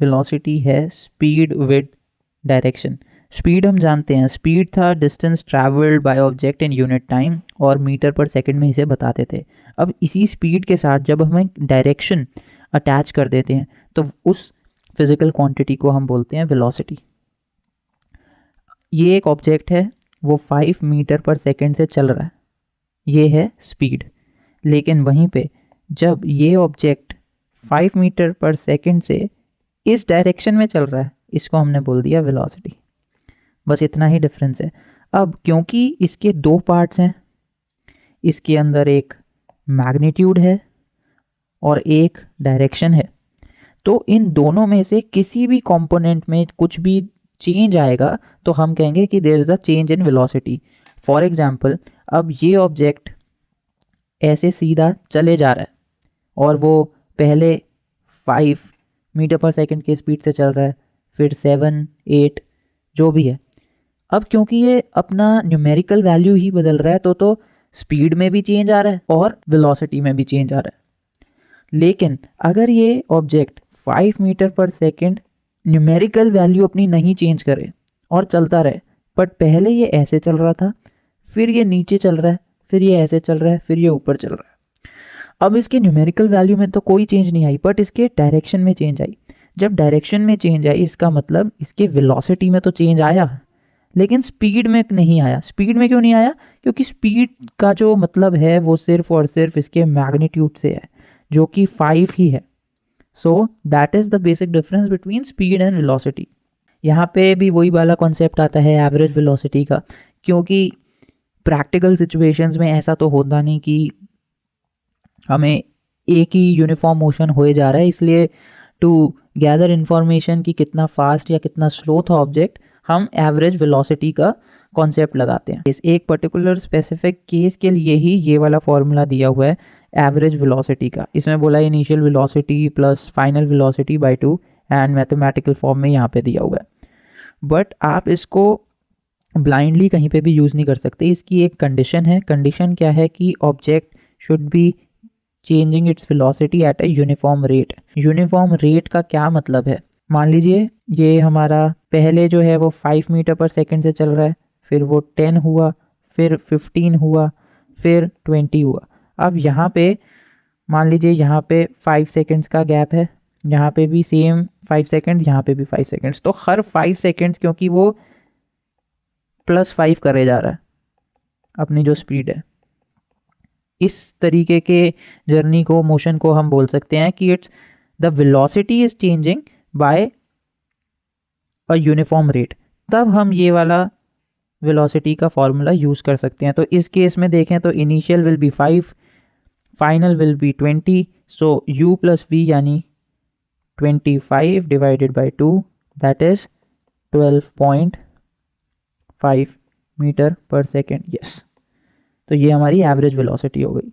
Velocity है speed with direction. Speed हम जानते हैं, स्पीड था distance travelled by object in unit time, और मीटर पर सेकंड में इसे बताते थे। अब इसी स्पीड के साथ जब हमें डायरेक्शन अटैच कर देते हैं तो उस फिजिकल क्वांटिटी को हम बोलते हैं वेलोसिटी। ये एक ऑब्जेक्ट है, वो 5 मीटर पर सेकंड से चल रहा है, ये है स्पीड। लेकिन वहीं पे जब ये ऑब्जेक्ट 5 मीटर पर सेकंड से इस डायरेक्शन में चल रहा है, इसको हमने बोल दिया वेलोसिटी। बस इतना ही डिफरेंस है। अब क्योंकि इसके दो पार्ट्स हैं, इसके अंदर एक मैग्नीट्यूड है और एक डायरेक्शन है, तो इन दोनों में से किसी भी कंपोनेंट में कुछ भी चेंज आएगा तो हम कहेंगे कि there is a change in velocity. For example, अब ये ऑब्जेक्ट ऐसे सीधा चले जा रहा है और वो पहले 5 मीटर पर सेकंड की स्पीड से चल रहा है, फिर 7, 8 जो भी है। अब क्योंकि ये अपना न्यूमेरिकल वैल्यू ही बदल रहा है तो स्पीड में भी चेंज आ रहा है और वेलोसिटी में भी चेंज आ रहा है। लेकिन अगर ये ऑब्जेक्ट 5 मीटर पर सेकंड न्यूमेरिकल वैल्यू अपनी नहीं चेंज करे और चलता रहे, बट पहले ये ऐसे चल रहा था, फिर ये नीचे चल रहा है, फिर ये ऐसे चल रहा है, फिर ये ऊपर चल रहा है। अब इसके न्यूमेरिकल वैल्यू में तो कोई चेंज नहीं आई, बट इसके डायरेक्शन में चेंज आई। जब डायरेक्शन में चेंज आई इसका मतलब इसके वेलोसिटी में तो चेंज आया, लेकिन स्पीड में नहीं आया। स्पीड में क्यों नहीं आया? क्योंकि स्पीड का जो मतलब है वो सिर्फ और सिर्फ इसके मैग्नीट्यूड से है, जो कि 5 ही है। So that is the basic difference between speed and velocity. यहाँ पे भी वही वाला कॉन्सेप्ट आता है एवरेज वेलोसिटी का, क्योंकि प्रैक्टिकल सिचुएशंस में ऐसा तो होता नहीं कि हमें एक ही यूनिफॉर्म मोशन होए जा रहा है, इसलिए टू गैदर इन्फॉर्मेशन कि कितना फास्ट या कितना स्लो था ऑब्जेक्ट, हम एवरेज वेलोसिटी का कॉन्सेप्ट लगाते हैं। इस एक पर्टिकुलर स्पेसिफिक केस के लिए ही ये वाला फॉर्मूला दिया हुआ है एवरेज वेलोसिटी का। इसमें बोला initial velocity plus final velocity bye 2 and mathematical form में यहाँ पे दिया हुआ है। बट आप इसको ब्लाइंडली कहीं पे भी यूज़ नहीं कर सकते, इसकी एक कंडीशन है। कंडीशन क्या है कि object should be changing its velocity at a uniform rate. Uniform rate का क्या मतलब है? मान लीजिए ये हमारा पहले जो है वो 5 मीटर पर सेकंड से चल रहा है, फिर वो 10 हुआ, फिर 15 हुआ, फिर 20 हुआ। अब यहाँ पे मान लीजिए यहाँ पे 5 सेकंड्स का गैप है, यहाँ पे भी सेम 5 सेकंड, यहाँ पे भी 5 सेकंड्स, तो हर 5 सेकंड्स क्योंकि वो +5 करे जा रहा है अपनी जो स्पीड है, इस तरीके के जर्नी को, मोशन को हम बोल सकते हैं कि it's the velocity is changing by a uniform rate. तब हम ये वाला वेलोसिटी का फॉर्मूला यूज़ कर सकते हैं। तो इस केस में देखें तो initial will be 5, final will be 20, so u plus v यानी 25 divided by 2 that is 12.5 meter पर सेकेंड। यस, तो ये हमारी एवरेज वेलोसिटी हो गई।